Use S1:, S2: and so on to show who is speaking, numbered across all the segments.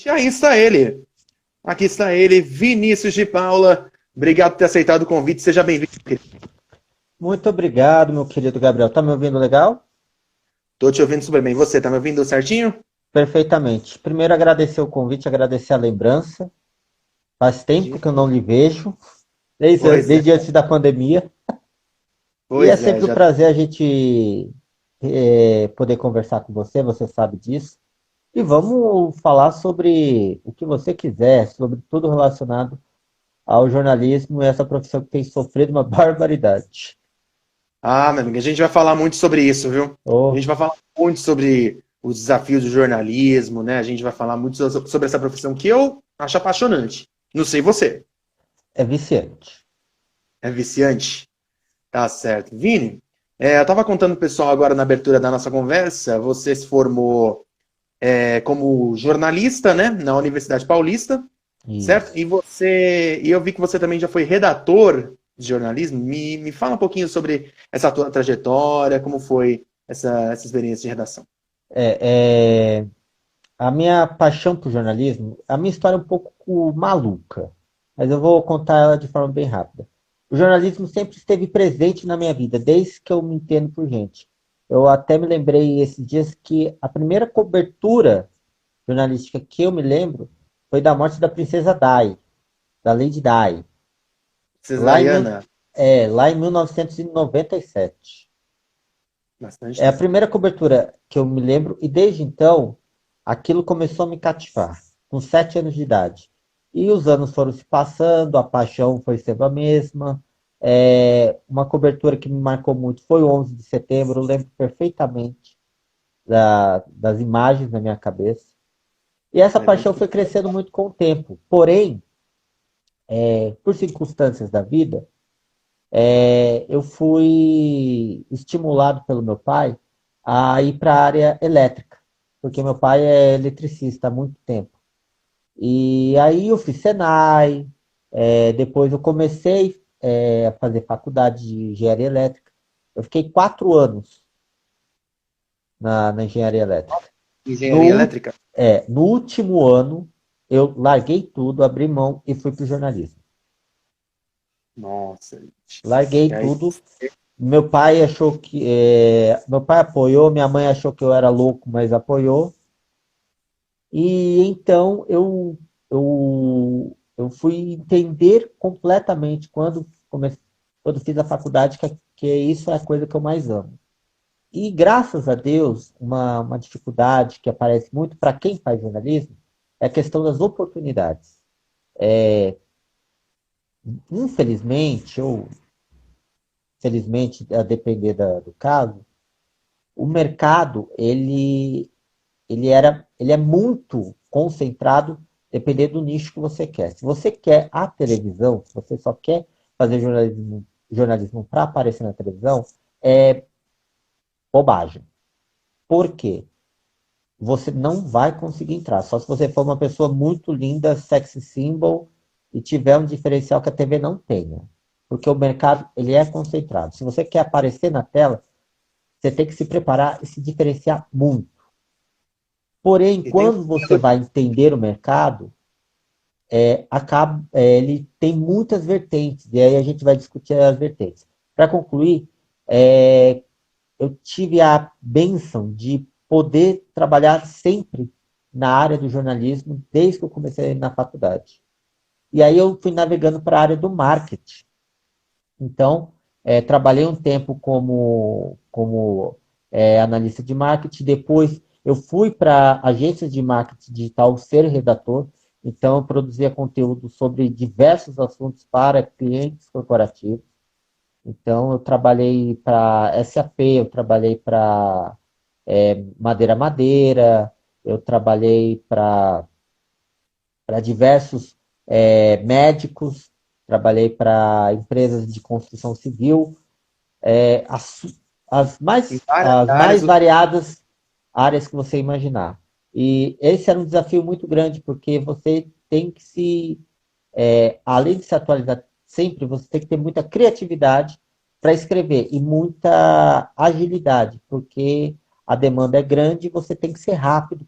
S1: Aí está ele. Aqui está ele, Vinícius de Paula. Obrigado por ter aceitado o convite. Seja bem-vindo.
S2: Muito obrigado, meu querido Gabriel. Tá me ouvindo legal?
S1: Estou te ouvindo super bem. Você está me ouvindo certinho?
S2: Perfeitamente. Primeiro, agradecer o convite, agradecer a lembrança. Faz tempo
S1: Imagina.
S2: que eu não lhe vejo, desde,
S1: Pois é,
S2: desde antes da pandemia. E é
S1: pois é.
S2: sempre um
S1: Já...
S2: prazer a gente poder conversar com você, você sabe disso. E vamos falar sobre o que você quiser, sobre tudo relacionado ao jornalismo e essa profissão que tem sofrido uma barbaridade.
S1: Ah, meu amigo, a gente vai falar muito sobre isso, viu? A
S2: Oh,
S1: gente vai falar muito sobre os desafios do jornalismo, né? A gente vai falar muito sobre essa profissão que eu acho apaixonante. Não sei você.
S2: é viciante.
S1: É viciante? Tá certo. Vini, eu estava contando pro pessoal agora na abertura da nossa conversa, você se formou como jornalista, né, na Universidade Paulista, certo?
S2: Isso.
S1: E eu vi que você também já foi redator de jornalismo. Me fala um pouquinho sobre essa tua trajetória, como foi essa experiência de redação.
S2: É, é, A minha paixão por jornalismo, a minha história é um pouco maluca, mas eu vou contar ela de forma bem rápida. O jornalismo sempre esteve presente na minha vida, desde que eu me entendo por gente. Eu até me lembrei esses dias que a primeira cobertura jornalística que eu me lembro foi da morte da princesa Di, da Lady Di, lá em, mil-
S1: Cesariana,
S2: lá em 1997.
S1: bastante
S2: É a
S1: tempo.
S2: primeira cobertura que eu me lembro, e desde então, aquilo começou a me cativar, com 7 anos de idade. E os anos foram se passando, a paixão foi sendo a mesma. Uma cobertura que me marcou muito foi o 11 de setembro, eu lembro perfeitamente das imagens na minha cabeça. E essa paixão
S1: Levanta.
S2: foi crescendo muito com o tempo. Porém, por circunstâncias da vida, eu fui estimulado pelo meu pai a ir para a área elétrica, porque meu pai é eletricista há muito tempo. E aí eu fiz Senai, depois eu comecei a fazer faculdade de engenharia elétrica. Eu fiquei 4 anos na engenharia elétrica.
S1: Engenharia
S2: No,
S1: elétrica?
S2: no último ano, eu larguei tudo, abri mão e fui para o jornalismo.
S1: Nossa, gente.
S2: Larguei
S1: E aí,
S2: tudo. Meu pai achou que. Meu pai apoiou, minha mãe achou que eu era louco, mas apoiou. E então eu fui entender completamente quando fiz a faculdade que isso é a coisa que eu mais amo. E graças a Deus, uma dificuldade que aparece muito para quem faz jornalismo é a questão das oportunidades. Infelizmente, ou felizmente, a depender do caso, o mercado ele é muito concentrado dependendo do nicho que você quer. Se você quer a televisão, se você só quer fazer jornalismo para aparecer na televisão, é bobagem. Por quê? Você não vai conseguir entrar. Só se você for uma pessoa muito linda, sexy symbol, e tiver um diferencial que a TV não tenha. Porque o mercado ele é concentrado. Se você quer aparecer na tela, você tem que se preparar e se diferenciar muito. Porém,
S1: e tem
S2: quando você vai entender o mercado, ele tem muitas vertentes, e aí a gente vai discutir as vertentes. Para concluir, eu tive a bênção de poder trabalhar sempre na área do jornalismo, desde que eu comecei na faculdade. E aí eu fui navegando para a área do marketing. Então, trabalhei um tempo como analista de marketing, depois eu fui para agências de marketing digital ser redator, então eu produzia conteúdo sobre diversos assuntos para clientes corporativos. Então, eu trabalhei para SAP, eu trabalhei para Madeira Madeira, eu trabalhei para diversos médicos, trabalhei para empresas de construção civil, é, as,
S1: em várias
S2: as
S1: áreas.
S2: mais variadas áreas que você imaginar. E esse era um desafio muito grande, porque você tem que além de se atualizar sempre, você tem que ter muita criatividade para escrever e muita agilidade, porque a demanda é grande e você tem que ser rápido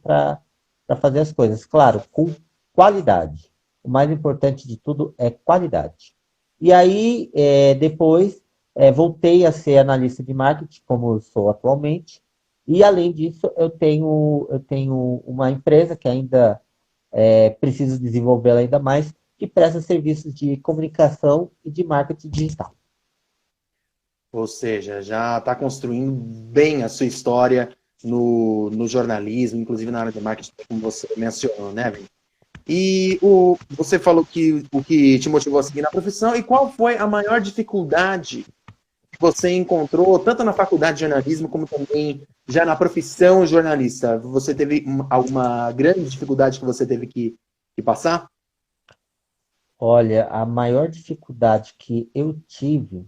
S2: para fazer as coisas. Claro, com qualidade. O mais importante de tudo é qualidade. E aí, depois, voltei a ser analista de marketing, como eu sou atualmente. E, além disso, eu tenho uma empresa que ainda preciso desenvolvê-la ainda mais, que presta serviços de comunicação e de marketing digital.
S1: Ou seja, já está construindo bem a sua história no jornalismo, inclusive na área de marketing, como você mencionou, né, Vini? Você falou que o que te motivou a seguir na profissão, e qual foi a maior dificuldade que você encontrou, tanto na faculdade de jornalismo, como também já na profissão jornalista? Você teve alguma grande dificuldade que você teve que passar?
S2: Olha, a maior dificuldade que eu tive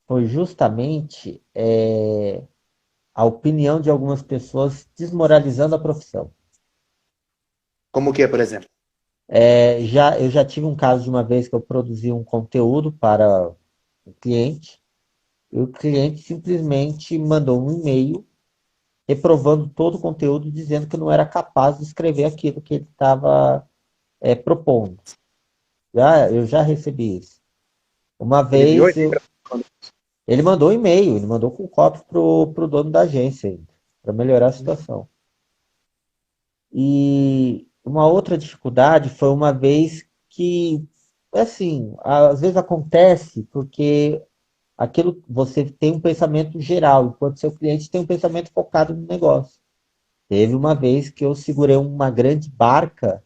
S2: foi justamente a opinião de algumas pessoas desmoralizando a profissão.
S1: Como o que, por exemplo?
S2: Eu já tive um caso de uma vez que eu produzi um conteúdo para o cliente, e o cliente simplesmente mandou um e-mail reprovando todo o conteúdo, dizendo que eu não era capaz de escrever aquilo que ele estava propondo. Eu já recebi isso. Uma
S1: Ele enviou?
S2: vez ele mandou um e-mail, ele mandou com cópia pro dono da agência para melhorar a situação. E uma outra dificuldade foi uma vez que, assim, às vezes acontece porque aquilo você tem um pensamento geral, enquanto seu cliente tem um pensamento focado no negócio. Teve uma vez que eu segurei uma grande barca,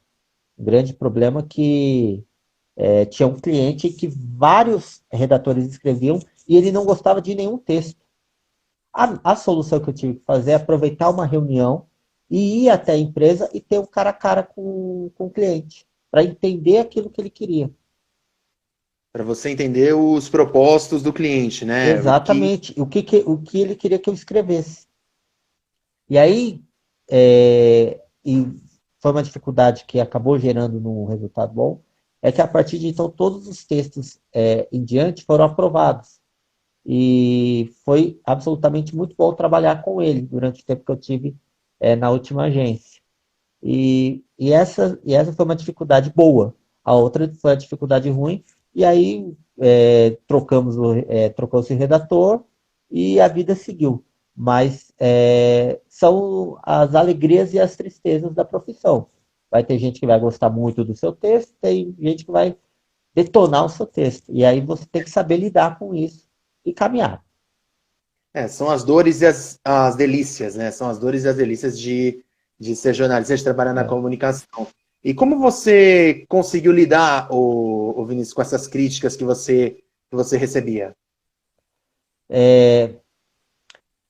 S2: um grande problema que tinha um cliente que vários redatores escreviam e ele não gostava de nenhum texto. A solução que eu tive que fazer é aproveitar uma reunião e ir até a empresa e ter um cara a cara com o cliente, para entender aquilo que ele queria.
S1: Para você entender os propósitos do cliente, né?
S2: Exatamente, o que ele queria que eu escrevesse. E aí, e foi uma dificuldade que acabou gerando um resultado bom, é que a partir de então todos os textos em diante foram aprovados. E foi absolutamente muito bom trabalhar com ele durante o tempo que eu tive na última agência. E essa foi uma dificuldade boa. A outra foi a dificuldade ruim. E aí trocou-se o redator e a vida seguiu. Mas são as alegrias e as tristezas da profissão. Vai ter gente que vai gostar muito do seu texto, tem gente que vai detonar o seu texto. E aí você tem que saber lidar com isso e caminhar.
S1: São as dores e as delícias, né? São as dores e as delícias de ser jornalista, de trabalhar na
S2: É.
S1: comunicação. E como você conseguiu lidar, o Vinícius, com essas críticas que você recebia?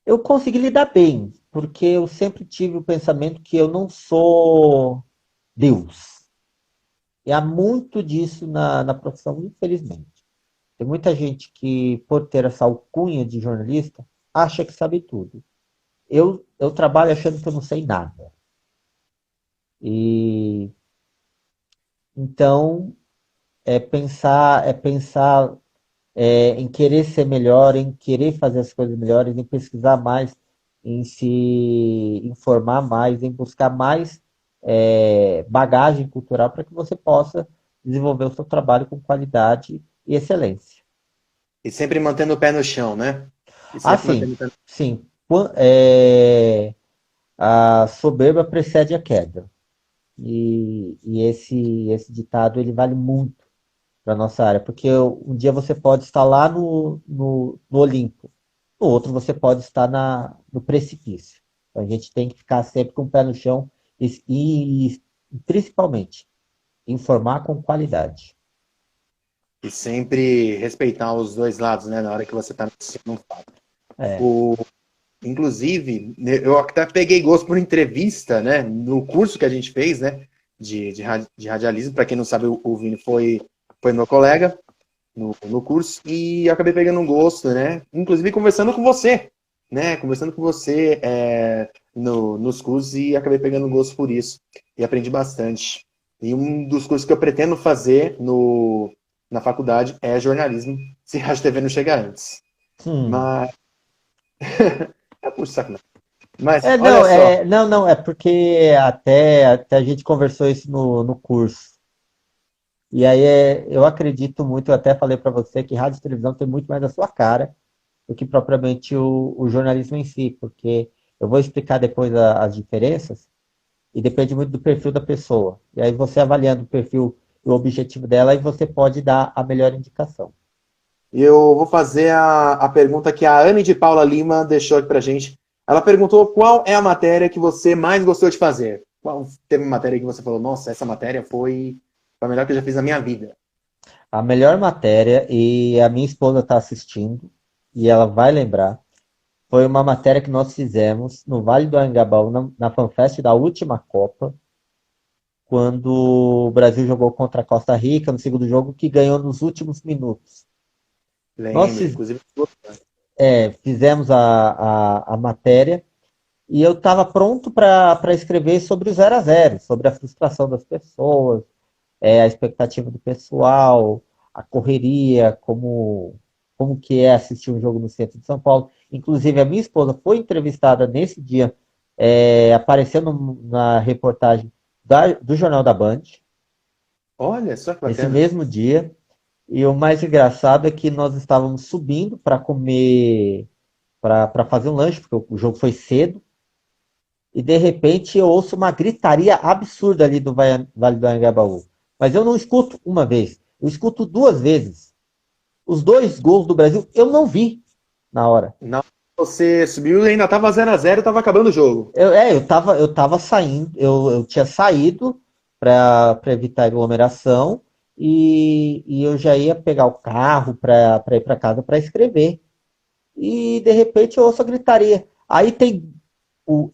S2: Eu consegui lidar bem, porque eu sempre tive o pensamento que eu não sou Deus. E há muito disso na profissão, infelizmente. Tem muita gente que, por ter essa alcunha de jornalista, acha que sabe tudo. Eu trabalho achando que eu não sei nada. E então é pensar em querer ser melhor, em querer fazer as coisas melhores, em pesquisar mais, em se informar mais, em buscar mais bagagem cultural para que você possa desenvolver o seu trabalho com qualidade e excelência.
S1: E sempre mantendo o pé no chão, né? E sempre
S2: Assim,
S1: mantendo o pé no...
S2: sim, a soberba precede a queda. E esse ditado ele vale muito para nossa área, porque um dia você pode estar lá no Olimpo, no outro você pode estar no precipício. Então a gente tem que ficar sempre com o pé no chão e principalmente informar com qualidade.
S1: E sempre respeitar os dois lados, né? Na hora que você está num fato.
S2: É,
S1: O, Inclusive, eu até peguei gosto por entrevista, né? No curso que a gente fez, né? De radialismo. Para quem não sabe, o Vini foi meu colega no curso e acabei pegando um gosto, né? Inclusive conversando com você, né? Conversando com você nos cursos e acabei pegando um gosto por isso. E aprendi bastante. E um dos cursos que eu pretendo fazer na faculdade é jornalismo, se a TV não chegar antes.
S2: hum,
S1: Mas é por sacanagem. Mas
S2: É,
S1: olha
S2: não,
S1: só,
S2: é porque até a gente conversou isso no curso. E aí eu acredito muito, eu até falei para você que rádio e televisão tem muito mais a sua cara do que propriamente o jornalismo em si, porque eu vou explicar depois as diferenças e depende muito do perfil da pessoa. E aí você avaliando o perfil e o objetivo dela, aí você pode dar a melhor indicação.
S1: eu vou fazer a pergunta que a Anne de Paula Lima deixou aqui pra gente. Ela perguntou qual é a matéria que você mais gostou de fazer. Qual teve uma matéria que você falou, nossa, essa matéria foi a melhor que eu já fiz na minha vida.
S2: A melhor matéria, e a minha esposa está assistindo, e ela vai lembrar, foi uma matéria que nós fizemos no Vale do Anhangabaú, na FanFest da última Copa, quando o Brasil jogou contra a Costa Rica no segundo jogo, que ganhou nos últimos minutos. Nós
S1: Lembro, inclusive.
S2: fizemos a matéria e eu estava pronto para escrever sobre o 0-0, sobre a frustração das pessoas, a expectativa do pessoal, a correria, como que é assistir um jogo no centro de São Paulo. Inclusive, a minha esposa foi entrevistada nesse dia, apareceu na reportagem do Jornal da Band,
S1: Olha só que
S2: nesse
S1: bacana.
S2: mesmo dia. E o mais engraçado é que nós estávamos subindo para comer, para fazer um lanche, porque o jogo foi cedo. E de repente eu ouço uma gritaria absurda ali do Vale do Anhangabaú. Mas eu não escuto uma vez, eu escuto duas vezes. Os dois gols do Brasil eu não vi na hora.
S1: Não, você subiu e ainda tava 0-0 e tava acabando o jogo.
S2: Eu tava saindo, eu tinha saído para evitar aglomeração e eu já ia pegar o carro para ir para casa para escrever. E de repente eu ouço a gritaria. Aí tem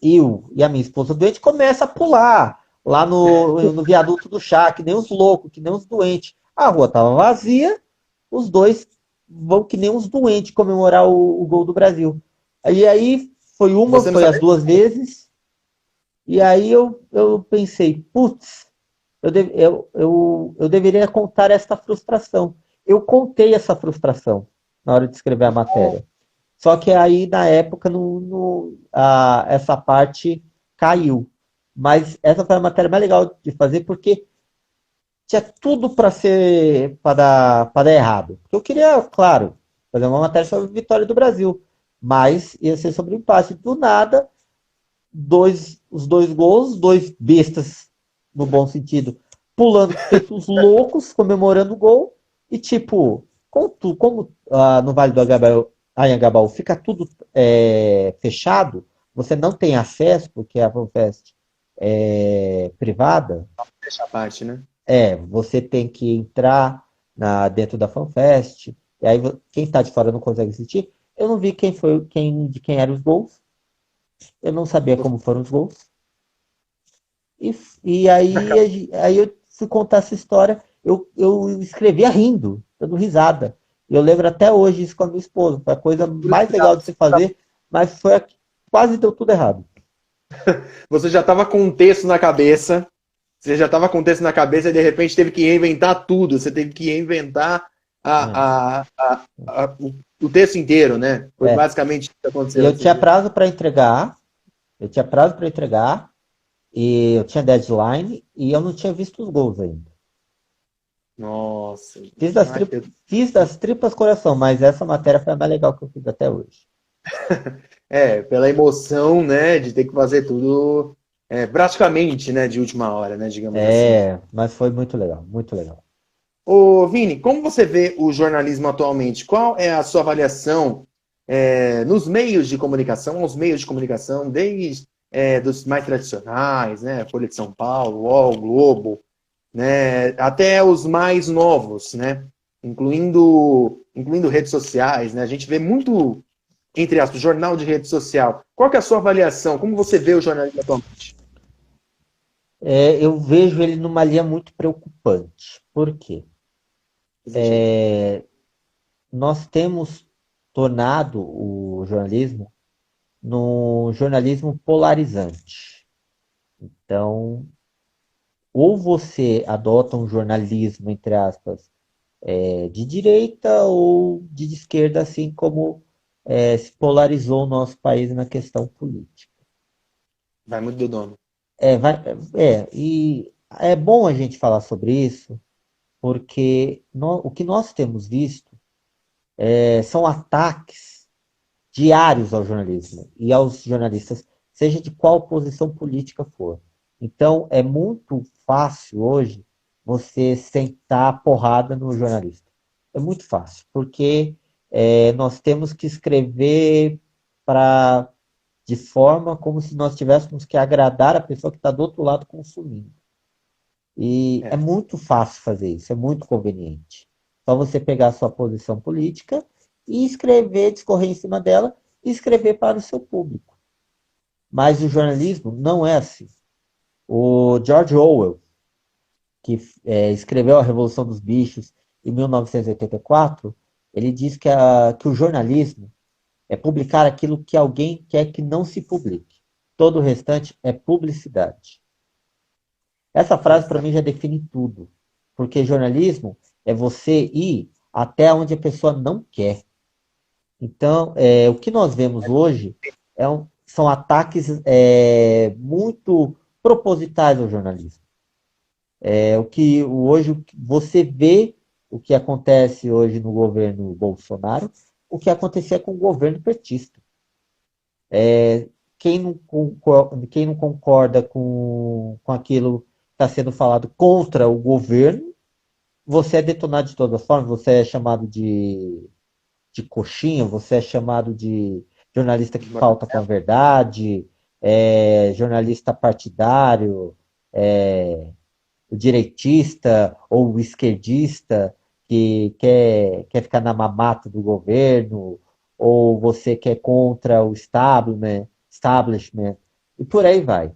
S2: eu e a minha esposa doente começa a pular lá no viaduto do chá, que nem os loucos, que nem os doentes. A rua estava vazia, os dois vão que nem uns doentes comemorar o gol do Brasil. E aí
S1: Você não
S2: foi as
S1: sabia?
S2: duas vezes, e aí eu pensei, putz, eu deveria contar esta frustração. Eu contei essa frustração na hora de escrever a matéria. Só que aí, na época, essa parte caiu. Mas essa foi a matéria mais legal de fazer, porque tinha tudo para dar errado. Eu queria, claro, fazer uma matéria sobre a vitória do Brasil, mas ia ser sobre o empate. Do nada, os dois gols, dois bestas, no bom sentido, pulando feitos loucos, comemorando o gol, e tipo, como no Vale do Anhangabaú fica tudo fechado, você não tem acesso, porque a FanFest é privada,
S1: Deixa a parte, né?
S2: você tem que entrar dentro da FanFest, e aí quem está de fora não consegue assistir. Eu não vi de quem eram os gols, eu não sabia como foram os gols. E, e aí eu fui contar essa história, eu escrevia rindo, dando risada. E eu lembro até hoje isso com a minha esposa. Foi a coisa mais legal de se fazer, mas foi a que quase deu tudo errado.
S1: Você já estava com um texto na cabeça, você já estava com um texto na cabeça e de repente teve que reinventar tudo. Você teve que reinventar
S2: É,
S1: o texto inteiro, né? Foi
S2: é.
S1: basicamente isso que
S2: E
S1: aconteceu
S2: eu
S1: nesse
S2: tinha
S1: dia.
S2: prazo para entregar, eu tinha prazo para entregar, e eu tinha deadline, e eu não tinha visto os gols ainda.
S1: Nossa,
S2: Fiz das,
S1: ai,
S2: tri... fiz das tripas coração, mas essa matéria foi a mais legal que eu fiz até hoje.
S1: pela emoção, né, de ter que fazer tudo praticamente, né, de última hora, né, digamos assim.
S2: Mas foi muito legal, muito legal.
S1: Ô, Vini, como você vê o jornalismo atualmente? Qual é a sua avaliação nos meios de comunicação, os meios de comunicação, desde dos mais tradicionais, né, Folha de São Paulo, UOL, Globo, né, até os mais novos, né, incluindo redes sociais, né? A gente vê muito, entre aspas, jornal de rede social. Qual que é a sua avaliação? Como você vê o jornalismo atualmente?
S2: Eu vejo ele numa linha muito preocupante. Por quê?
S1: Positivo.
S2: Nós temos tornado o jornalismo num jornalismo polarizante. Então, ou você adota um jornalismo, entre aspas, de direita ou de esquerda, assim como se polarizou o nosso país na questão política.
S1: Vai muito do dono.
S2: E é bom a gente falar sobre isso, porque o que nós temos visto são ataques diários ao jornalismo e aos jornalistas, seja de qual posição política for. Então, é muito fácil hoje você sentar a porrada no jornalista. É muito fácil, porque nós temos que escrever para de forma como se nós tivéssemos que agradar a pessoa que está do outro lado consumindo. E é
S1: É.
S2: muito fácil fazer isso, é muito conveniente. Só você pegar a sua posição política e escrever, discorrer em cima dela e escrever para o seu público. Mas o jornalismo não é assim. O George Orwell, que escreveu A Revolução dos Bichos em 1984, ele diz que o jornalismo é publicar aquilo que alguém quer que não se publique. Todo o restante é publicidade. Essa frase para mim já define tudo. Porque jornalismo é você ir até onde a pessoa não quer. Então, o que nós vemos hoje são ataques muito propositais ao jornalismo. O que hoje você vê o que acontece hoje no governo Bolsonaro, o que acontecia com o governo petista. Quem não concorda com aquilo que está sendo falado contra o governo, você é detonado de todas as formas, você é chamado de coxinha, você é chamado de jornalista que falta com a verdade, jornalista partidário, o direitista ou o esquerdista que quer ficar na mamata do governo, ou você que é contra o establishment, e por aí vai.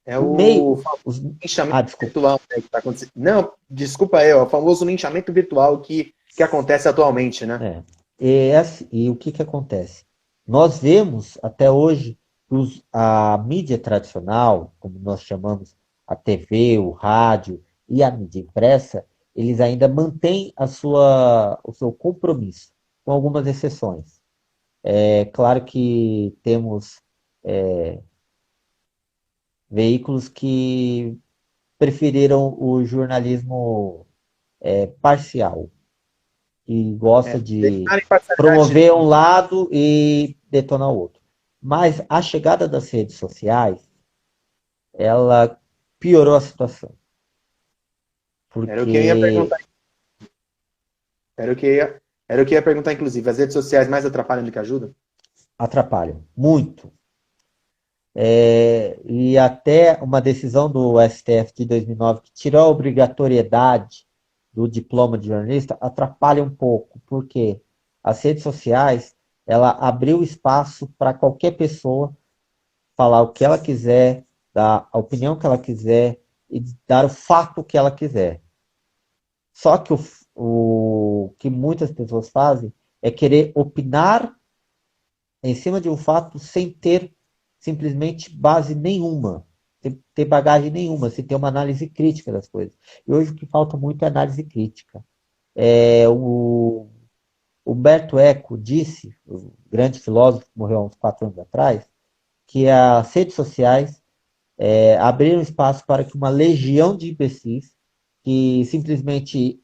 S1: É
S2: O meio.
S1: o famoso
S2: Os,
S1: linchamento
S2: desculpa.
S1: virtual, né, que está acontecendo. Não, desculpa aí, é o famoso linchamento virtual que acontece atualmente, né?
S2: E o que acontece? Nós vemos até hoje que a mídia tradicional, como nós chamamos a TV, o rádio e a mídia impressa, eles ainda mantêm o seu compromisso, com algumas exceções. É claro que temos veículos que preferiram o jornalismo parcial, que gosta de
S1: Declara imparcialidade, né?
S2: promover um lado e detonar o outro. Mas a chegada das redes sociais, ela piorou a situação.
S1: Era o que eu ia
S2: Porque
S1: perguntar. Era o que eu ia perguntar, inclusive. As redes sociais mais atrapalham do que ajudam?
S2: atrapalham muito. E até uma decisão do STF de 2009 que tirou a obrigatoriedade do diploma de jornalista atrapalha um pouco, porque as redes sociais ela abriu espaço para qualquer pessoa falar o que ela quiser, dar a opinião que ela quiser e dar o fato que ela quiser. Só que o que muitas pessoas fazem é querer opinar em cima de um fato sem ter simplesmente base nenhuma, sem ter bagagem nenhuma, sem ter uma análise crítica das coisas. E hoje o que falta muito é análise crítica. O Humberto Eco disse, o grande filósofo que morreu há uns 4 anos atrás, que as redes sociais abriram espaço para que uma legião de imbecis que simplesmente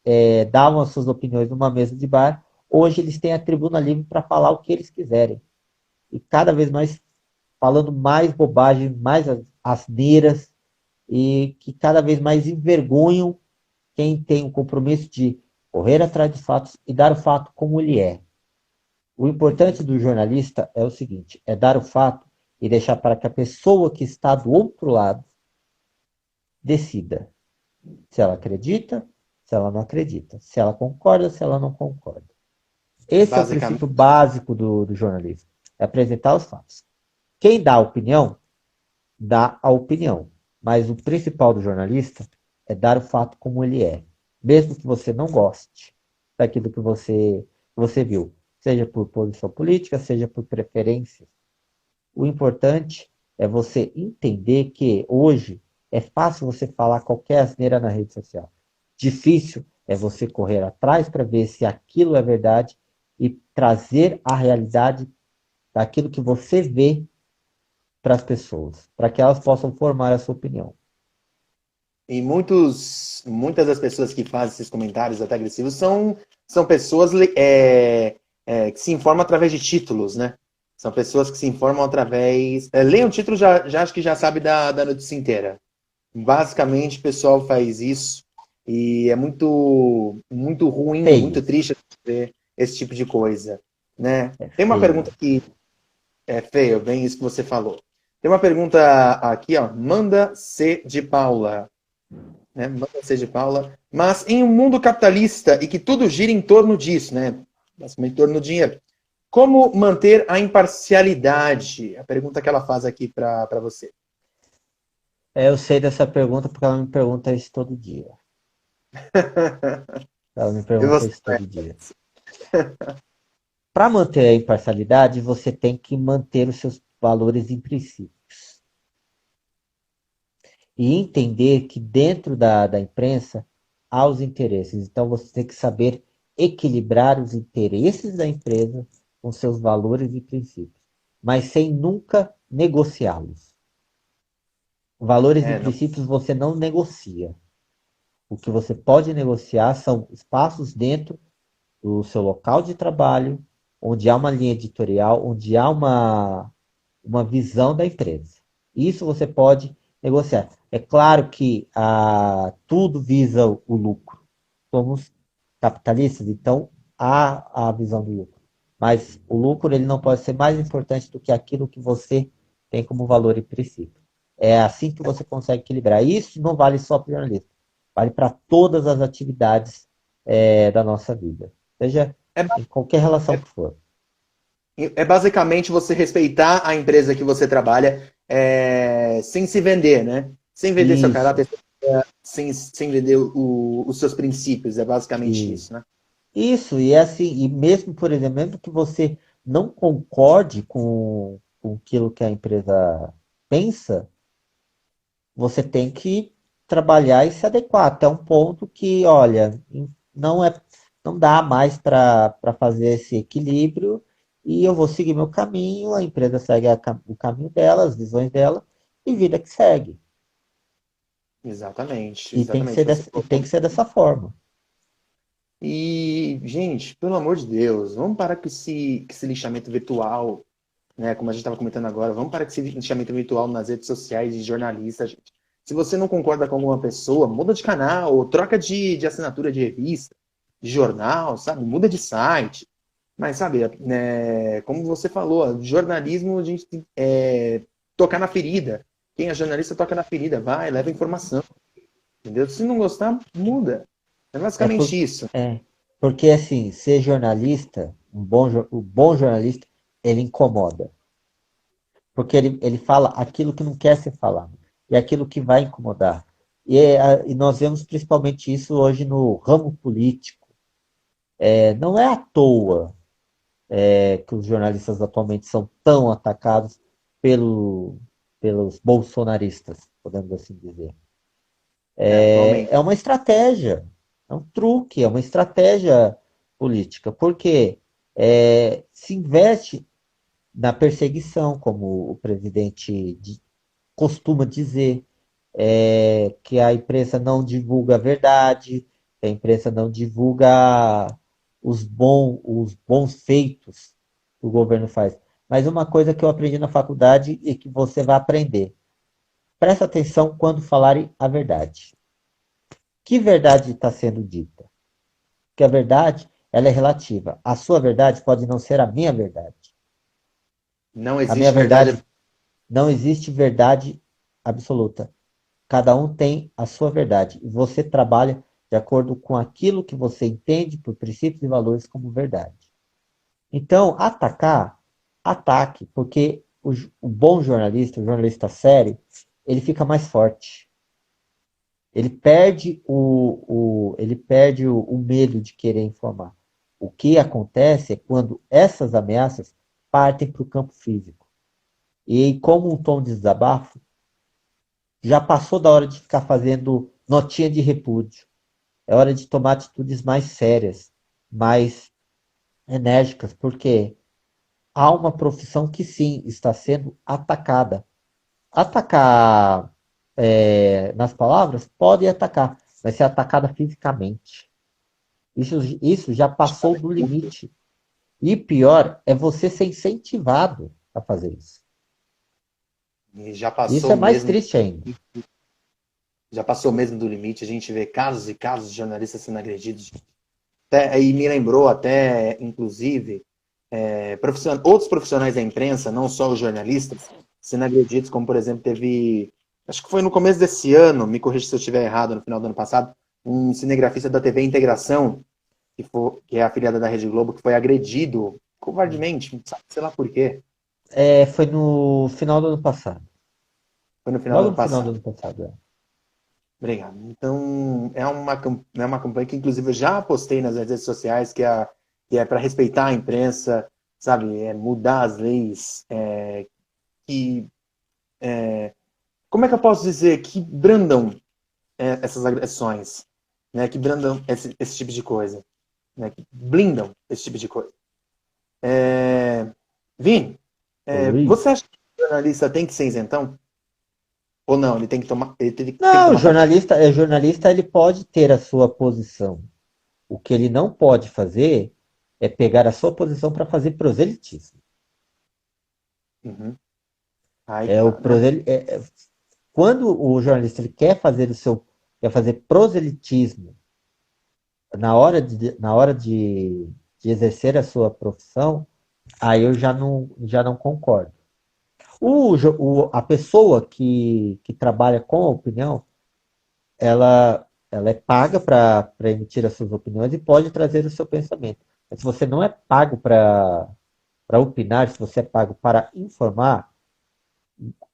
S2: davam as suas opiniões numa mesa de bar, hoje eles têm a tribuna livre para falar o que eles quiserem. E cada vez mais falando mais bobagem, mais asneiras, e que cada vez mais envergonham quem tem o compromisso de correr atrás dos fatos e dar o fato como ele é. O importante do jornalista é o seguinte: é dar o fato e deixar para que a pessoa que está do outro lado decida se ela acredita, se ela não acredita, se ela concorda, se ela não concorda. Esse é o
S1: Basicamente.
S2: princípio básico do jornalismo: é apresentar os fatos. Quem dá a opinião, dá a opinião. Mas o principal do jornalista é dar o fato como ele é. Mesmo que você não goste daquilo que você viu. Seja por posição política, seja por preferência. O importante é você entender que hoje é fácil você falar qualquer asneira na rede social. Difícil é você correr atrás para ver se aquilo é verdade e trazer a realidade daquilo que você vê para as pessoas, para que elas possam formar a sua opinião.
S1: E muitas das pessoas que fazem esses comentários até agressivos são pessoas que se informam através de títulos, né? São pessoas que se informam através. Leem o título, já acho que já sabe da notícia inteira. Basicamente, o pessoal faz isso e é muito ruim,
S2: Feio,
S1: muito triste ver esse tipo de coisa, né?
S2: é
S1: Tem uma
S2: feio.
S1: pergunta que é feio, bem isso que você falou. Tem uma pergunta aqui, ó. Manda C de Paula, né? Manda C de Paula. Mas em um mundo capitalista e que tudo gira em torno disso, né? Basicamente em torno do dinheiro. Como manter a imparcialidade? A pergunta que ela faz aqui para você.
S2: Eu sei dessa pergunta porque ela me pergunta isso todo dia. Ela me
S1: E
S2: pergunta
S1: você?
S2: isso todo dia. Para manter a imparcialidade, você tem que manter os seus valores e princípios. E entender que dentro da imprensa há os interesses. Então você tem que saber equilibrar os interesses da empresa com seus valores e princípios, mas sem nunca negociá-los. Valores e
S1: Não,
S2: princípios você não negocia. O que você pode negociar são espaços dentro do seu local de trabalho, onde há uma linha editorial, onde há uma visão da empresa. Isso você pode negociar. É claro que tudo visa o lucro. Somos capitalistas, então há a visão do lucro. Mas o lucro ele não pode ser mais importante do que aquilo que você tem como valor e princípio. É assim que você consegue equilibrar. Isso não vale só para o jornalista, vale para todas as atividades da nossa vida, seja
S1: é,
S2: em qualquer relação
S1: é,
S2: que for.
S1: é basicamente você respeitar a empresa que você trabalha sem se vender, né? Sem vender seu
S2: Isso,
S1: caráter, sem vender os seus princípios. É basicamente
S2: isso.
S1: isso, né?
S2: Isso, e é assim, e mesmo, por exemplo, mesmo que você não concorde com aquilo que a empresa pensa, você tem que trabalhar e se adequar até um ponto que, olha, não é, não dá mais para fazer esse equilíbrio e eu vou seguir meu caminho, a empresa segue o caminho dela, as visões dela e vida que segue.
S1: Exatamente,
S2: E tem que
S1: exatamente.
S2: ser
S1: Você
S2: e tem que ser dessa forma.
S1: E, gente, pelo amor de Deus, vamos parar com esse lixamento virtual, né? Como a gente estava comentando agora, vamos parar com esse lixamento virtual nas redes sociais de jornalistas, gente. Se você não concorda com alguma pessoa, muda de canal, ou troca de assinatura de revista, de jornal, sabe? Muda de site. Mas, sabe, né, como você falou, jornalismo, a gente tem tocar na ferida. Quem é jornalista toca na ferida, vai, leva informação, entendeu? Se não gostar, muda. É
S2: É, por,
S1: basicamente isso.
S2: é porque assim, ser jornalista, um bom jornalista, ele incomoda. Porque ele fala aquilo que não quer ser falado. E aquilo que vai incomodar. E nós vemos principalmente isso hoje no ramo político. Não é à toa que os jornalistas atualmente são tão atacados pelo, pelos bolsonaristas, podemos assim dizer. É
S1: Atualmente.
S2: uma estratégia, é um truque, é uma estratégia política, porque se investe na perseguição, como o presidente costuma dizer, que a imprensa não divulga a verdade, que a imprensa não divulga os bons feitos que o governo faz. Mas uma coisa que eu aprendi na faculdade e que você vai aprender. Presta atenção quando falarem a verdade. Que verdade está sendo dita? Porque a verdade, ela é relativa. A sua verdade pode não ser a minha verdade.
S1: Não
S2: A minha
S1: existe verdade.
S2: verdade não existe verdade absoluta. Cada um tem a sua verdade. E você trabalha de acordo com aquilo que você entende por princípios e valores como verdade. Então, atacar, ataque, porque o bom jornalista, o jornalista sério, ele fica mais forte. Ele perde o medo de querer informar. O que acontece é quando essas ameaças partem para o campo físico. E como um tom de desabafo, já passou da hora de ficar fazendo notinha de repúdio. É hora de tomar atitudes mais sérias, mais enérgicas, porque há uma profissão que sim está sendo atacada. Atacar nas palavras, pode atacar, vai ser atacada fisicamente. Isso já passou do limite. E pior é você ser incentivado a fazer isso.
S1: E
S2: Isso é mais triste ainda.
S1: já passou mesmo do limite. A gente vê casos e casos de jornalistas sendo agredidos. E me lembrou até, inclusive, outros profissionais da imprensa, não só os jornalistas, sendo agredidos, como, por exemplo, teve, acho que foi no começo desse ano, me corrija se eu estiver errado, no final do ano passado, um cinegrafista da TV Integração, que é afiliada da Rede Globo, que foi agredido covardemente, sei lá por quê.
S2: Foi no final do ano passado.
S1: Foi no final do
S2: Logo
S1: ano
S2: no final do
S1: passado.
S2: ano passado.
S1: Obrigado. Então, é uma campanha que, inclusive, eu já postei nas redes sociais, que é para respeitar a imprensa, sabe? É mudar as leis, que... como é que eu posso dizer? Que brandam essas agressões, né? Que brandam esse tipo de coisa, né? Que blindam esse tipo de coisa. Vini,
S2: Oi.
S1: você acha que o jornalista tem que ser isentão? Ou não? Ele tem que tomar, tem que
S2: Não, o
S1: tomar partido?
S2: jornalista ele pode ter a sua posição. O que ele não pode fazer é pegar a sua posição para fazer proselitismo.
S1: Uhum. Aí que
S2: É o
S1: tá, né?
S2: prosel... Quando o jornalista ele quer fazer proselitismo na hora de exercer a sua profissão, aí eu já não concordo. A pessoa que trabalha com a opinião, ela é paga para emitir as suas opiniões e pode trazer o seu pensamento. Mas se você não é pago para opinar, se você é pago para informar,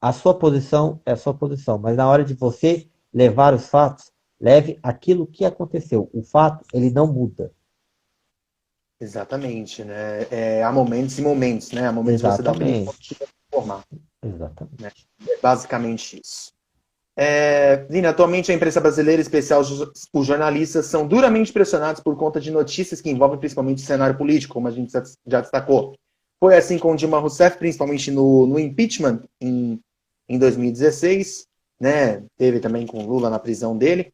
S2: a sua posição é a sua posição. Mas na hora de você levar os fatos, leve aquilo que aconteceu. O fato, ele não muda.
S1: Exatamente, né? Há momentos e momentos, né? Há momentos de você dar opinião e
S2: Exatamente.
S1: informar, né?
S2: Exatamente.
S1: É basicamente isso. Lina, atualmente a imprensa brasileira, em especial os jornalistas, são duramente pressionados por conta de notícias que envolvem principalmente o cenário político, como a gente já destacou. Foi assim com Dilma Rousseff, principalmente no impeachment em 2016, né? Teve também com Lula na prisão dele.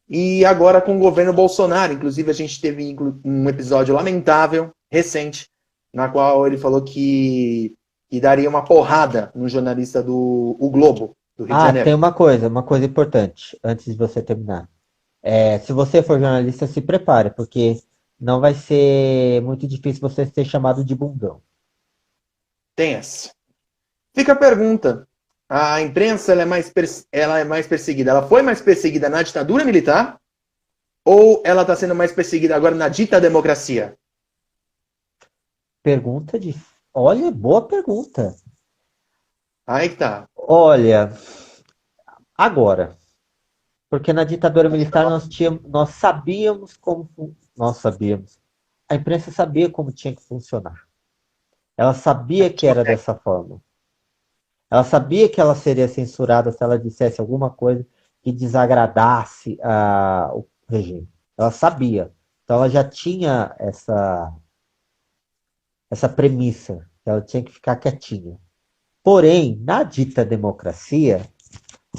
S1: E agora com o governo Bolsonaro. Inclusive, a gente teve um episódio lamentável, recente, na qual ele falou que daria uma porrada no jornalista do O Globo, do Rio de
S2: Ah, tem
S1: Janeiro.
S2: uma coisa importante, antes de você terminar. Se você for jornalista, se prepare, porque não vai ser muito difícil você ser chamado de bundão.
S1: Tem essa. Fica a pergunta. A imprensa ela é mais perseguida. Ela foi mais perseguida na ditadura militar ou ela está sendo mais perseguida agora na dita democracia?
S2: Pergunta de. Olha, boa pergunta.
S1: Aí que tá.
S2: Olha, agora, porque na ditadura militar nós sabíamos nós sabíamos. A imprensa sabia como tinha que funcionar. Ela sabia que era dessa forma. Ela sabia que ela seria censurada se ela dissesse alguma coisa que desagradasse o regime. Ela sabia. Então ela já tinha essa premissa, que ela tinha que ficar quietinha. Porém, na dita democracia,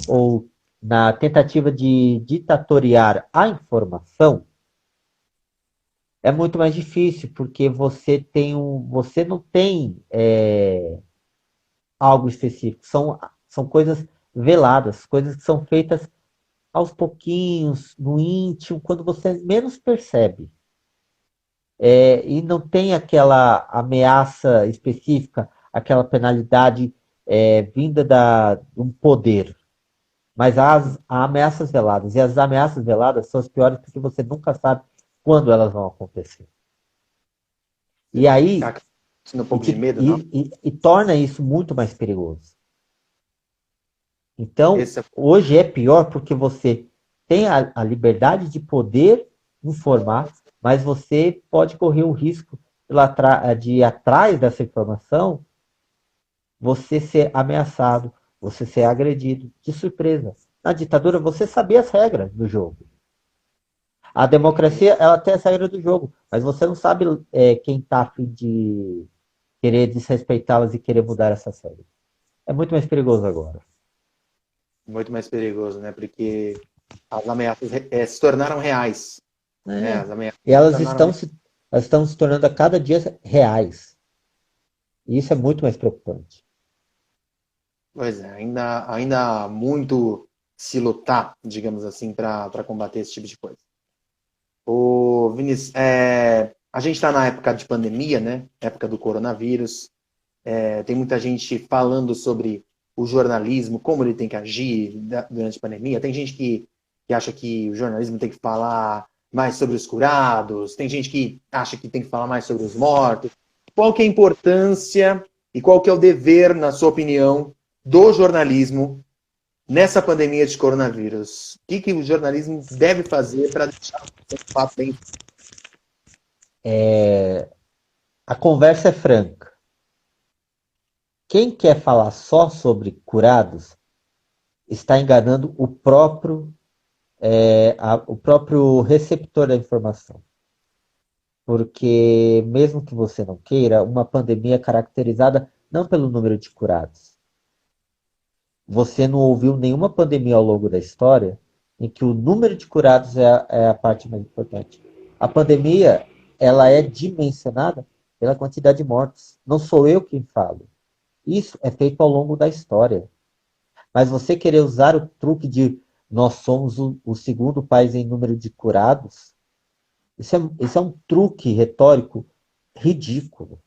S2: ou na tentativa de ditatoriar a informação, é muito mais difícil, porque você não tem algo específico. São coisas veladas, coisas que são feitas aos pouquinhos, no íntimo, quando você menos percebe. E não tem aquela ameaça específica, aquela penalidade vinda de um poder. Mas há ameaças veladas. E as ameaças veladas são as piores porque você nunca sabe quando elas vão acontecer.
S1: Você
S2: E
S1: tem que
S2: aí,
S1: ficar sentindo um pouco de medo, não?
S2: e torna isso muito mais perigoso. Então,
S1: Esse é...
S2: hoje é pior porque você tem a liberdade de poder informar, mas você pode correr o risco de ir atrás dessa informação, você ser ameaçado, você ser agredido de surpresa. Na ditadura, você sabia as regras do jogo. A democracia, ela tem as regras do jogo, mas você não sabe quem está a fim de querer desrespeitá-las e querer mudar essas regras. É muito mais perigoso agora.
S1: Muito mais perigoso, né? Porque as ameaças se tornaram reais, né?
S2: É.
S1: As ameaças
S2: E
S1: se tornaram reais.
S2: elas estão se tornando a cada dia reais. E isso é muito mais preocupante.
S1: Pois é, ainda há muito se lutar, digamos assim, para combater esse tipo de coisa. O Vinícius, a gente está na época de pandemia, né? Época do coronavírus. Tem muita gente falando sobre o jornalismo, como ele tem que agir durante a pandemia. Tem gente que acha que o jornalismo tem que falar mais sobre os curados, tem gente que acha que tem que falar mais sobre os mortos. Qual que é a importância e qual que é o dever, na sua opinião, do jornalismo nessa pandemia de coronavírus? O que o jornalismo deve fazer para deixar o fato bem.
S2: A conversa é franca. Quem quer falar só sobre curados está enganando o próprio receptor da informação. Porque, mesmo que você não queira, uma pandemia é caracterizada não pelo número de curados. Você não ouviu nenhuma pandemia ao longo da história em que o número de curados é a parte mais importante. A pandemia, ela é dimensionada pela quantidade de mortos. Não sou eu quem falo. Isso é feito ao longo da história. Mas você querer usar o truque de nós somos o segundo país em número de curados, isso é um truque retórico ridículo.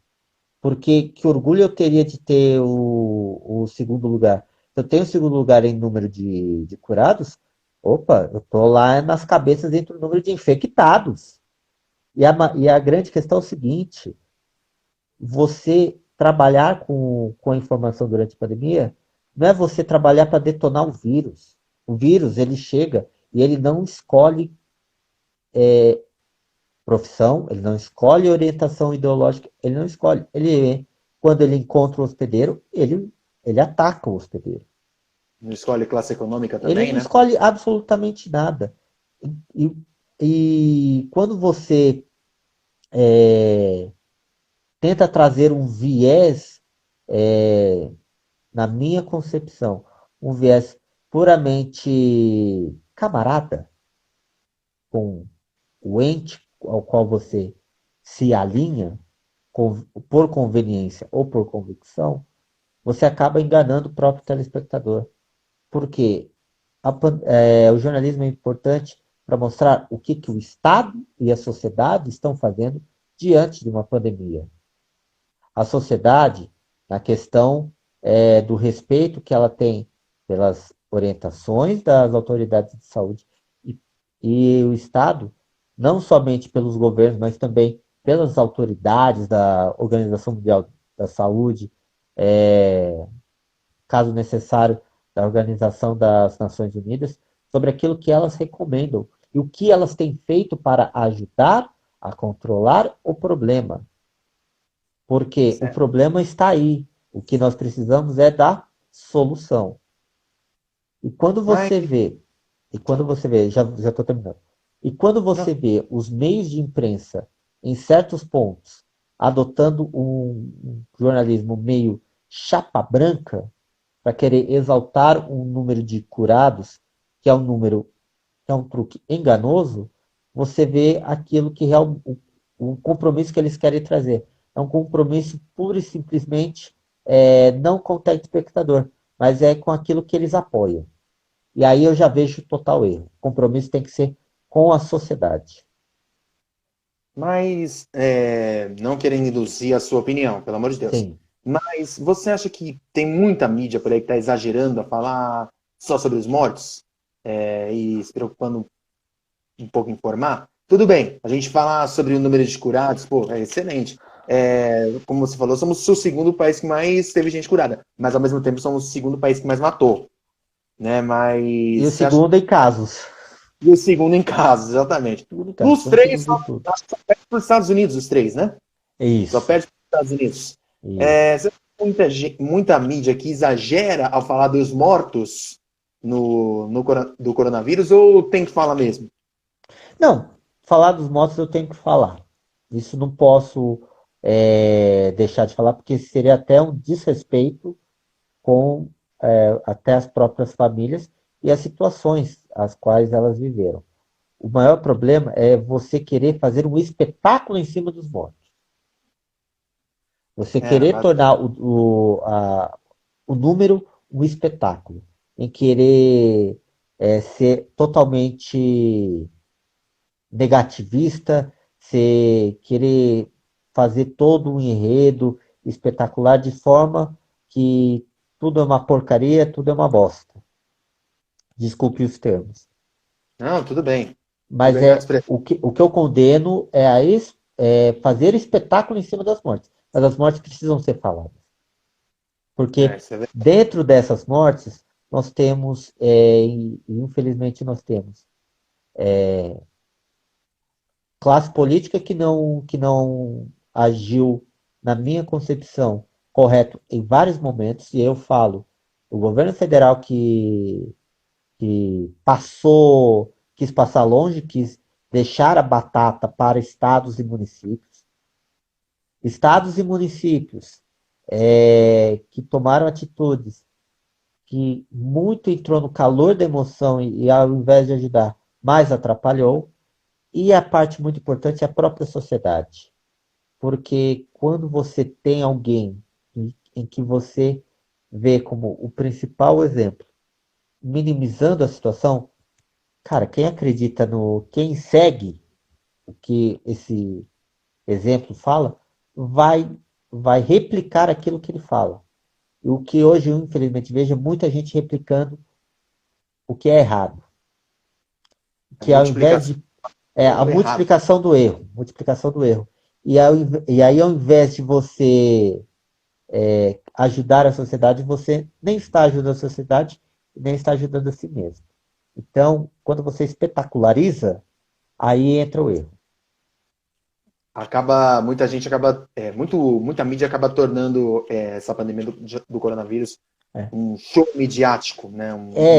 S2: Porque que orgulho eu teria de ter o segundo lugar? Se eu tenho o segundo lugar em número de curados, opa, eu tô lá nas cabeças entre o número de infectados. E a grande questão é o seguinte: você trabalhar com a informação durante a pandemia não é você trabalhar para detonar o vírus. O vírus, ele chega e ele não escolhe profissão, ele não escolhe orientação ideológica, ele não escolhe. Quando ele encontra o hospedeiro, ele ataca o hospedeiro.
S1: Não escolhe classe econômica
S2: Ele
S1: também,
S2: não
S1: né?
S2: escolhe absolutamente nada. E, e quando você tenta trazer um viés, é, na minha concepção, um viés puramente camarada com o ente ao qual você se alinha, por conveniência ou por convicção, você acaba enganando o próprio telespectador. Porque o jornalismo é importante para mostrar o que o Estado e a sociedade estão fazendo diante de uma pandemia. A sociedade, na questão do respeito que ela tem pelas orientações das autoridades de saúde e o Estado, não somente pelos governos, mas também pelas autoridades da Organização Mundial da Saúde, é, caso necessário, da Organização das Nações Unidas, sobre aquilo que elas recomendam e o que elas têm feito para ajudar a controlar o problema. Porque o
S1: Certo.
S2: problema está aí. O que nós precisamos é da solução. E quando
S1: Mas,
S2: você vê, já estou terminando. E quando
S1: não,
S2: você vê os meios de imprensa, em certos pontos, adotando um jornalismo meio chapa branca, para querer exaltar um número de curados, que é um número, que é um truque enganoso, você vê aquilo que é o compromisso que eles querem trazer. É um compromisso puro e simplesmente não com o telespectador, mas é com aquilo que eles apoiam. E aí eu já vejo total erro. O compromisso tem que ser com a sociedade.
S1: não querendo induzir a sua opinião, pelo amor de Deus.
S2: Sim.
S1: Mas você acha que tem muita mídia por aí que está exagerando a falar só sobre os mortos? E se preocupando um pouco em informar? Tudo bem, a gente falar sobre o número de curados, pô, é excelente. Como você falou, somos o segundo país que mais teve gente curada, mas ao mesmo tempo somos o segundo país que mais matou, né?
S2: E
S1: Mas
S2: o
S1: você acha
S2: segundo em casos.
S1: que o segundo em casa, exatamente.
S2: Segundo em casos.
S1: Os
S2: Somos
S1: três
S2: segundo em tudo.
S1: acho que só perde para os Estados Unidos, os três, né?
S2: É
S1: Só
S2: isso.
S1: perde para os Estados Unidos.
S2: Isso.
S1: Você tem muita mídia que exagera ao falar dos mortos do coronavírus ou tem que falar mesmo?
S2: Não, falar dos motos eu tenho que falar. Isso não posso deixar de falar, porque seria até um desrespeito com até as próprias famílias e as situações as quais elas viveram. O maior problema é você querer fazer um espetáculo em cima dos mortos. Você querer
S1: Mas
S2: tornar o número um espetáculo. Em querer ser totalmente negativista, querer fazer todo um enredo espetacular de forma que tudo é uma porcaria, tudo é uma bosta. Desculpe os termos.
S1: não, tudo bem.
S2: Mas
S1: Liberdade de expressão.
S2: o que eu condeno é fazer espetáculo em cima das mortes. Mas as mortes precisam ser faladas. Porque
S1: Isso é verdade.
S2: dentro dessas mortes, nós temos, e infelizmente nós temos, classe política que não agiu, na minha concepção, correto em vários momentos, e eu falo, o governo federal que quis passar longe, quis deixar a batata para estados e municípios. Estados e municípios que tomaram atitudes que muito entrou no calor da emoção e ao invés de ajudar, mais atrapalhou. E a parte muito importante é a própria sociedade. Porque quando você tem alguém em que você vê como o principal exemplo, minimizando a situação, cara, quem acredita quem segue o que esse exemplo fala, vai, vai replicar aquilo que ele fala. E o que hoje, eu, infelizmente, vejo é muita gente replicando o que é errado.
S1: A
S2: Que ao invés
S1: multiplicação
S2: de. A
S1: do errado.
S2: multiplicação do erro. E aí, ao invés de você ajudar a sociedade, você nem está ajudando a sociedade, nem está ajudando a si mesmo. Então, quando você espetaculariza, aí entra o erro.
S1: Muita gente acaba, muita mídia acaba tornando essa pandemia do coronavírus
S2: Né?
S1: um show midiático, né?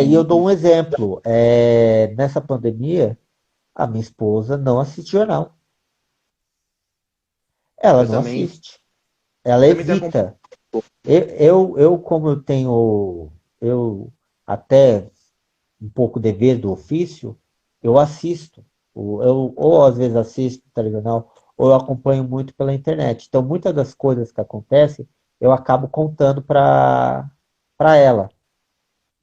S2: E eu dou um exemplo. Nessa pandemia, a minha esposa não assiste jornal. Ela
S1: Eu
S2: não
S1: também,
S2: assiste. Ela
S1: também tenho acompanhado.
S2: evita. Como eu tenho, eu até um pouco dever do ofício, eu assisto. Ou às vezes assisto telejornal, ou eu acompanho muito pela internet. Então, muitas das coisas que acontecem, eu acabo contando para ela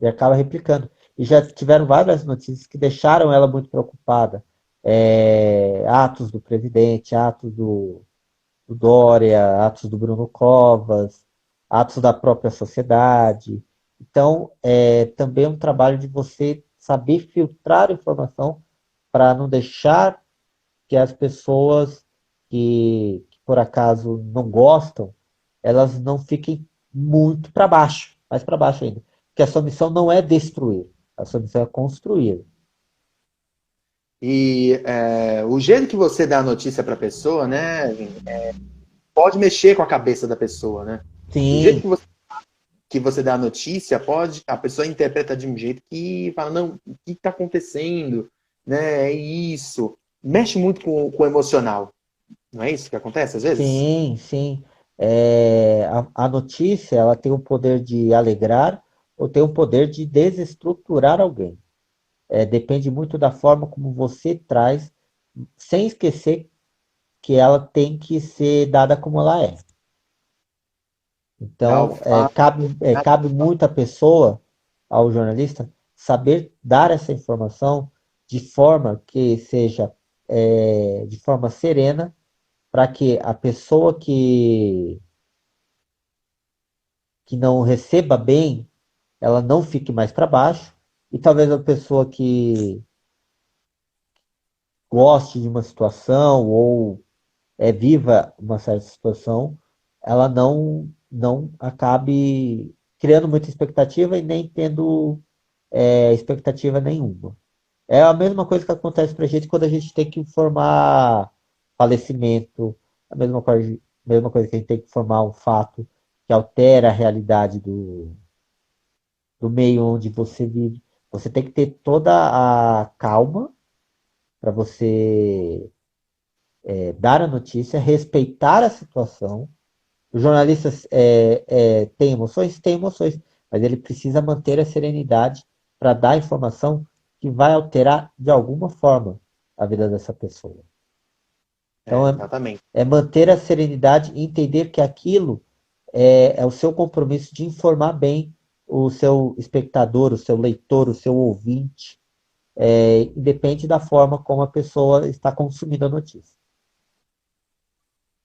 S2: e acaba replicando. E já tiveram várias notícias que deixaram ela muito preocupada. Atos do presidente, atos do Dória, atos do Bruno Covas, atos da própria sociedade. Então, também é um trabalho de você saber filtrar a informação para não deixar que as pessoas que por acaso não gostam, elas não fiquem muito para baixo, mais para baixo ainda. Porque a sua missão não é destruir, a sua missão é construir.
S1: E o jeito que você dá a notícia para a pessoa, né, Vini, pode mexer com a cabeça da pessoa, né? Do jeito
S2: Sim,
S1: que você dá a notícia, a pessoa interpreta de um jeito que fala, não, o que está acontecendo? Né? É isso. Mexe muito com o emocional. Não é isso que acontece às vezes?
S2: sim, sim. A notícia, ela tem o poder de alegrar ou tem o poder de desestruturar alguém. Depende muito da forma como você traz, sem esquecer que ela tem que ser dada como ela é.
S1: É o
S2: Então,
S1: fato.
S2: cabe muito à pessoa, ao jornalista, saber dar essa informação de forma que seja de forma serena, para que a pessoa que não receba bem, ela não fique mais para baixo, e talvez a pessoa que goste de uma situação ou viva uma certa situação, ela não acabe criando muita expectativa e nem tendo expectativa nenhuma. É a mesma coisa que acontece para a gente quando a gente tem que informar falecimento, a mesma coisa que a gente tem que informar um fato que altera a realidade do meio onde você vive. Você tem que ter toda a calma para você dar a notícia, respeitar a situação. O jornalista tem emoções, mas ele precisa manter a serenidade para dar informação que vai alterar de alguma forma a vida dessa pessoa. Então,
S1: Exatamente.
S2: é manter a serenidade e entender que aquilo é o seu compromisso de informar bem o seu espectador, o seu leitor, o seu ouvinte, e depende da forma como a pessoa está consumindo a notícia.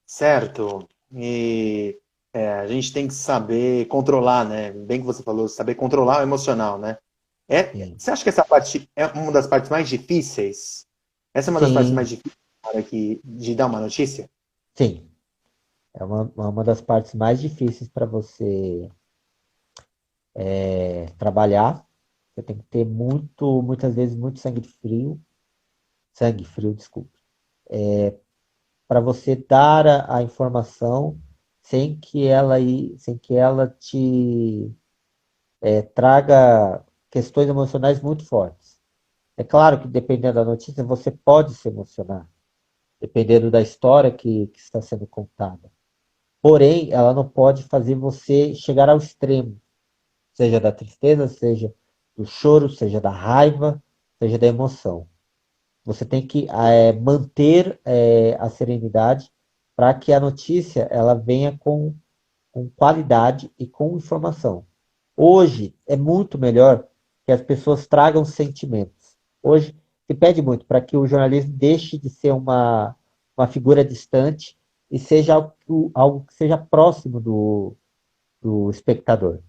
S1: Certo. E a gente tem que saber controlar, né? Bem que você falou, saber controlar o emocional, né?
S2: Sim,
S1: Você acha que essa parte é uma das partes mais difíceis? Essa é uma das partes mais
S2: sim,
S1: difíceis na hora de dar uma notícia?
S2: sim. É uma das partes mais difíceis para você trabalhar. Você tem que ter muitas vezes, muito sangue frio, desculpe, para você dar a informação sem que ela te traga questões emocionais muito fortes. É claro que dependendo da notícia, você pode se emocionar, dependendo da história que está sendo contada. Porém, ela não pode fazer você chegar ao extremo, seja da tristeza, seja do choro, seja da raiva, seja da emoção. Você tem que manter a serenidade para que a notícia ela venha com qualidade e com informação. Hoje é muito melhor que as pessoas tragam sentimentos. Hoje se pede muito para que o jornalismo deixe de ser uma figura distante e seja algo que seja próximo do espectador.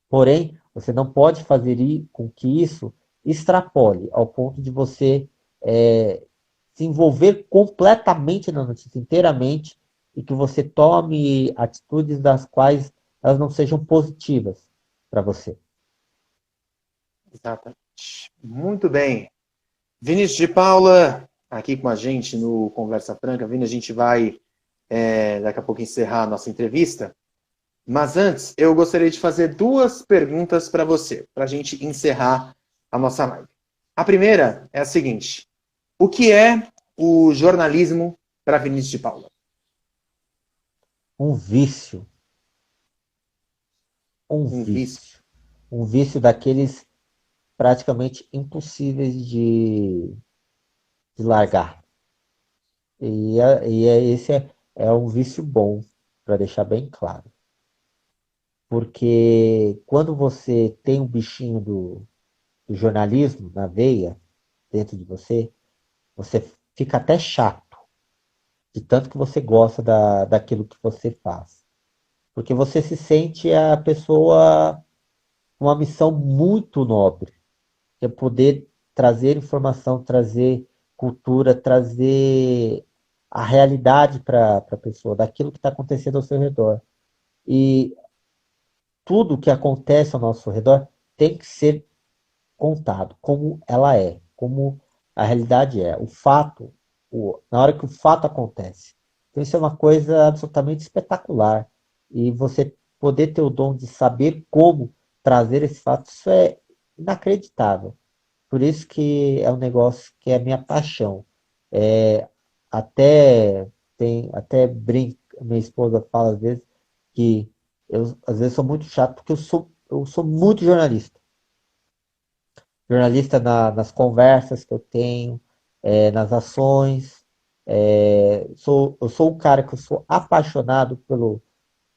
S2: Porém, você não pode fazer com que isso extrapole ao ponto de você se envolver completamente na notícia, inteiramente, e que você tome atitudes das quais elas não sejam positivas para você.
S1: Exatamente. Muito bem. Vinícius de Paula, aqui com a gente no Conversa Franca. Vini, a gente vai daqui a pouco encerrar a nossa entrevista. Mas antes, eu gostaria de fazer duas perguntas para você, para a gente encerrar a nossa live. A primeira é a seguinte: o que é o jornalismo para Vinícius de Paula?
S2: Um vício, um
S1: Um vício.
S2: vício, um vício daqueles praticamente impossíveis de largar. Esse é um vício bom, para deixar bem claro. Porque quando você tem um bichinho do jornalismo na veia, dentro de você, você fica até chato, de tanto que você gosta daquilo que você faz. Porque você se sente a pessoa com uma missão muito nobre, que é poder trazer informação, trazer cultura, trazer a realidade para a pessoa, daquilo que está acontecendo ao seu redor. E tudo que acontece ao nosso redor tem que ser contado, como ela é, como a realidade é, o fato, na hora que o fato acontece. Então isso é uma coisa absolutamente espetacular. E você poder ter o dom de saber como trazer esse fato, isso é inacreditável. Por isso que é um negócio que é a minha paixão. É, até brinca, minha esposa fala às vezes que eu às vezes sou muito chato porque eu sou muito jornalista. Jornalista nas conversas que eu tenho, nas ações. Eu sou um cara que eu sou apaixonado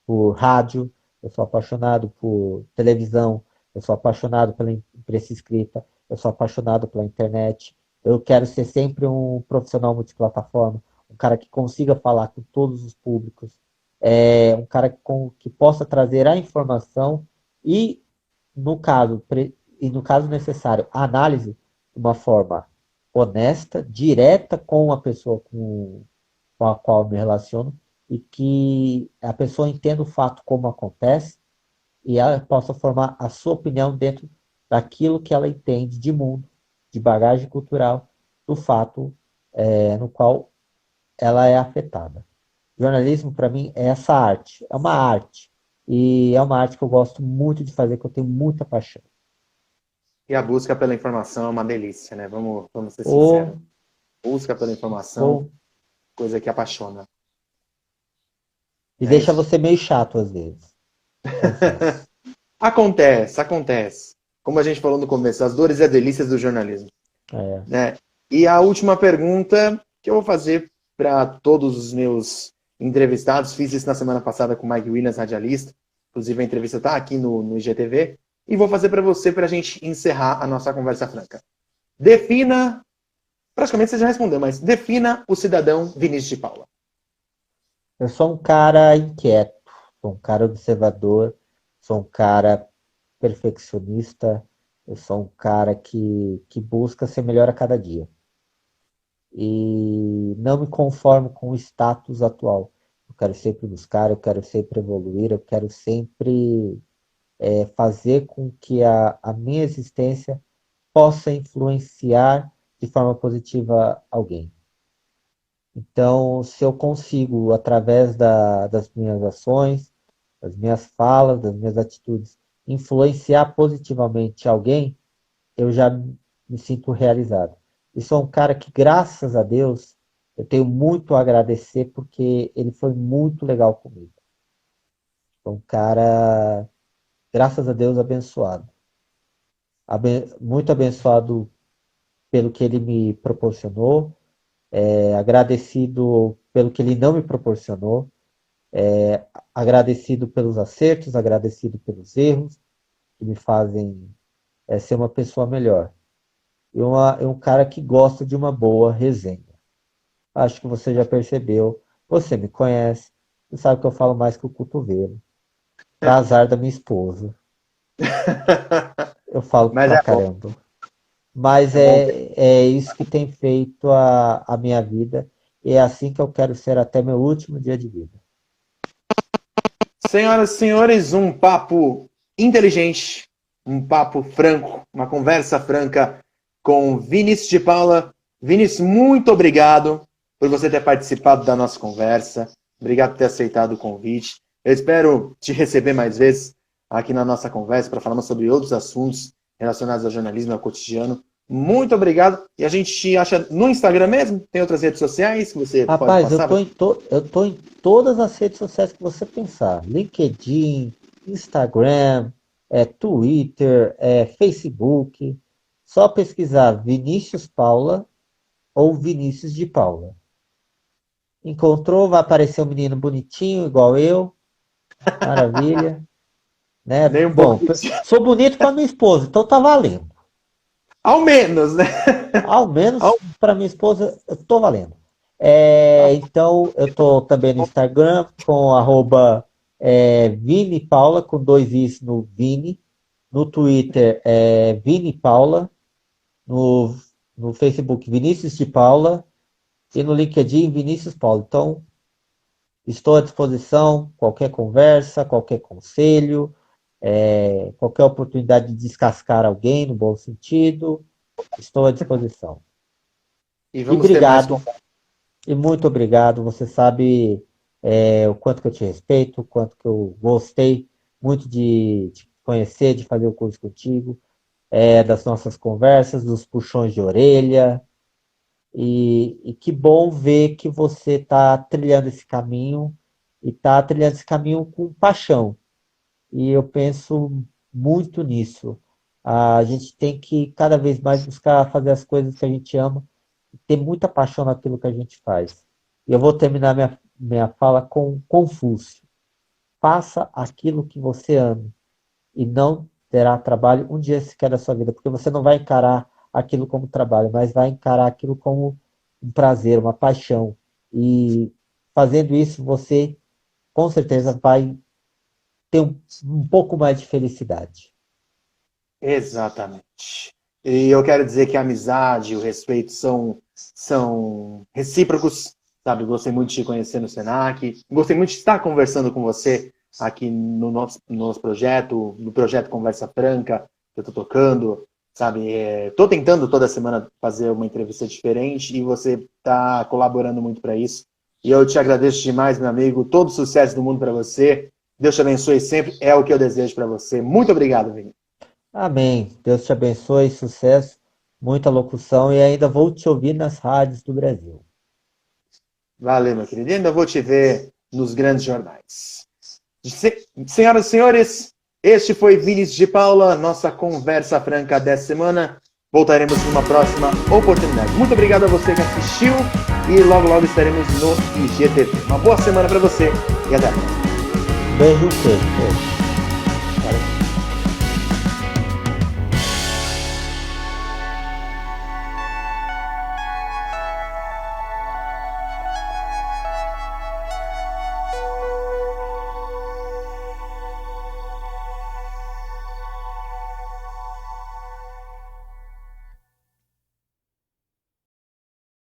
S2: por rádio, eu sou apaixonado por televisão, eu sou apaixonado pela imprensa escrita, eu sou apaixonado pela internet. Eu quero ser sempre um profissional multiplataforma, um cara que consiga falar com todos os públicos, um cara que possa trazer a informação e, no caso, e no caso necessário, a análise de uma forma honesta, direta com a pessoa com a qual eu me relaciono e que a pessoa entenda o fato como acontece e ela possa formar a sua opinião dentro daquilo que ela entende de mundo, de bagagem cultural, do fato no qual ela é afetada. Jornalismo, para mim, é essa arte, é uma arte. E é uma arte que eu gosto muito de fazer, que eu tenho muita paixão.
S1: E a busca pela informação é uma delícia, né? Vamos ser sinceros.
S2: Ou,
S1: Busca pela informação,
S2: ou,
S1: coisa que apaixona.
S2: e
S1: É
S2: deixa
S1: isso.
S2: você meio chato às vezes, confesso.
S1: Acontece, acontece. como a gente falou no começo, as dores e as delícias do jornalismo.
S2: É.
S1: Né? E a última pergunta que eu vou fazer para todos os meus entrevistados, fiz isso na semana passada com o Mike Williams, radialista, inclusive a entrevista está aqui no IGTV, e vou fazer para você para a gente encerrar a nossa conversa franca. Defina, praticamente você já respondeu, mas defina o cidadão Vinícius de Paula.
S2: Eu sou um cara inquieto, sou um cara observador, sou um cara perfeccionista, eu sou um cara que busca ser melhor a cada dia. E não me conformo com o status atual. Eu quero sempre buscar, eu quero sempre evoluir, eu quero sempre fazer com que a minha existência possa influenciar de forma positiva alguém. Então, se eu consigo, através das minhas ações, das minhas falas, das minhas atitudes, influenciar positivamente alguém, eu já me sinto realizado. E sou um cara que, graças a Deus, eu tenho muito a agradecer porque ele foi muito legal comigo. Sou um cara, graças a Deus, abençoado. Muito abençoado pelo que ele me proporcionou, agradecido pelo que ele não me proporcionou, agradecido pelos acertos, agradecido pelos erros, que me fazem ser uma pessoa melhor. E um cara que gosta de uma boa resenha. Acho que você já percebeu, você me conhece, você sabe que eu falo mais que o cotovelo. Pra azar da minha esposa. Eu falo
S1: Mas
S2: pra
S1: é bom,
S2: caramba. Mas
S1: é bom.
S2: é isso que tem feito a minha vida. E é assim que eu quero ser até meu último dia de vida.
S1: Senhoras e senhores, um papo inteligente, um papo franco, uma conversa franca com Vinícius de Paula. Vinícius, muito obrigado por você ter participado da nossa conversa. Obrigado por ter aceitado o convite. Eu espero te receber mais vezes aqui na nossa conversa para falarmos sobre outros assuntos relacionados ao jornalismo e ao cotidiano. Muito obrigado. E a gente te acha no Instagram mesmo? Tem outras redes sociais que você pode
S2: Rapaz,
S1: passar?
S2: eu tô em todas as redes sociais que você pensar. LinkedIn, Instagram, Twitter, Facebook. Só pesquisar Vinícius Paula ou Vinícius de Paula. Encontrou, vai aparecer um menino bonitinho, igual eu. Maravilha. Né?
S1: Nem um pouco.
S2: Bom, sou bonito para minha esposa, então tá valendo.
S1: Ao menos, né?
S2: Ao
S1: Ao...
S2: menos para minha esposa, eu tô valendo. Então, eu tô também no Instagram com Vini Paula, com dois Is no Vini. No Twitter é Vini Paula. No, no Facebook, Vinícius de Paula. E no LinkedIn, Vinícius Paula. Então, estou à disposição, qualquer conversa, qualquer conselho, qualquer oportunidade de descascar alguém no bom sentido, estou à disposição.
S1: E
S2: E
S1: vamos ter mais.
S2: obrigado, e muito obrigado. Você sabe o quanto que eu te respeito, o quanto que eu gostei muito de te conhecer, de fazer o curso contigo, das nossas conversas, dos puxões de orelha. E que bom ver que você está trilhando esse caminho e está trilhando esse caminho com paixão. E eu penso muito nisso. A gente tem que cada vez mais buscar fazer as coisas que a gente ama e ter muita paixão naquilo que a gente faz. E eu vou terminar minha fala com Confúcio. Faça aquilo que você ama e não terá trabalho um dia sequer da sua vida, porque você não vai encarar aquilo como trabalho, mas vai encarar aquilo como um prazer, uma paixão. E fazendo isso, você com certeza vai ter um pouco mais de felicidade.
S1: Exatamente. E eu quero dizer que a amizade e o respeito são recíprocos, sabe? Gostei muito de te conhecer no Senac, gostei muito de estar conversando com você aqui no nosso projeto, no projeto Conversa Franca, que eu estou tocando, sabe? Estou tentando toda semana fazer uma entrevista diferente e você está colaborando muito para isso. E eu te agradeço demais, meu amigo. Todo sucesso do mundo para você. Deus te abençoe sempre. É o que eu desejo para você. Muito obrigado, Vini.
S2: Amém. Deus te abençoe, sucesso, muita locução e ainda vou te ouvir nas rádios do Brasil.
S1: Valeu, meu querido. E ainda vou te ver nos grandes jornais. Senhoras e senhores, Este foi Vinícius de Paula, nossa conversa franca dessa semana. Voltaremos numa próxima oportunidade. Muito obrigado a você que assistiu e logo estaremos no IGTV. Uma boa semana para você e até a próxima.
S2: Beijo, queijo.